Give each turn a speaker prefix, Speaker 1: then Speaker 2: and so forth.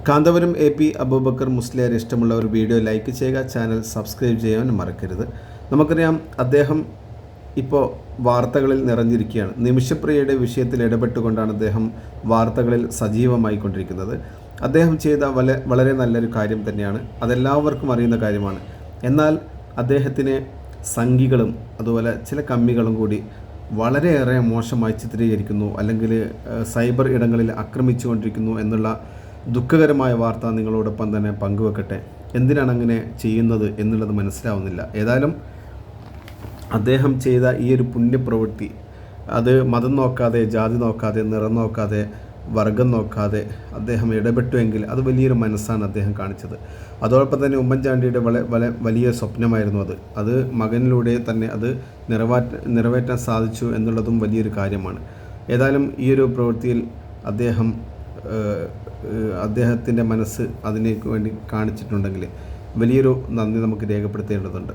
Speaker 1: Kanthapuram AP Abubakar Musliyar ഇഷ്ടമുള്ളവർ video like ചെയ്യുക, channel subscribe ചെയ്യാൻ മറക്കരുത്. നമുക്കറിയാം, അദ്ദേഹം ഇപ്പോൾ വാർത്തകളിൽ നിറഞ്ഞിരിക്കുകയാണ്. നിമിഷപ്രിയയുടെ വിഷയത്തിൽ ഇടപെട്ടുകൊണ്ടാണ് അദ്ദേഹം വാർത്തകളിൽ സജീവമായിക്കൊണ്ടിരിക്കുന്നത്. അദ്ദേഹം ചെയ്ത വളരെ നല്ലൊരു കാര്യം തന്നെയാണ്, അതെല്ലാവർക്കും അറിയുന്ന കാര്യമാണ്. എന്നാൽ അദ്ദേഹത്തിനെ സംഘികളും അതുപോലെ ചില കമ്മികളും കൂടി വളരെയേറെ മോശമായി ചിത്രീകരിക്കുന്നു, അല്ലെങ്കിൽ സൈബർ ഇടങ്ങളിൽ ആക്രമിച്ചുകൊണ്ടിരിക്കുന്നു എന്നുള്ള ദുഃഖകരമായ വാർത്ത നിങ്ങളോടൊപ്പം തന്നെ പങ്കുവെക്കട്ടെ. എന്തിനാണ് അങ്ങനെ ചെയ്യുന്നത് എന്നുള്ളത് മനസ്സിലാവുന്നില്ല. ഏതായാലും അദ്ദേഹം ചെയ്ത ഈ ഒരു പുണ്യപ്രവൃത്തി, അത് മതം നോക്കാതെ, ജാതി നോക്കാതെ, നിറം നോക്കാതെ, വർഗം നോക്കാതെ അദ്ദേഹം ഇടപെട്ടുവെങ്കിൽ അത് വലിയൊരു മനസ്സാണ് അദ്ദേഹം കാണിച്ചത്. അതോടൊപ്പം തന്നെ ഉമ്മൻചാണ്ടിയുടെ വലിയ സ്വപ്നമായിരുന്നു അത് മകനിലൂടെ തന്നെ അത് നിറവേറ്റാൻ സാധിച്ചു എന്നുള്ളതും വലിയൊരു കാര്യമാണ്. ഏതായാലും ഈ ഒരു പ്രവൃത്തിയിൽ അദ്ദേഹത്തിൻ്റെ മനസ്സ് അതിനു വേണ്ടി കാണിച്ചിട്ടുണ്ടെങ്കിൽ വലിയൊരു നന്ദി നമുക്ക് രേഖപ്പെടുത്തേണ്ടതുണ്ട്.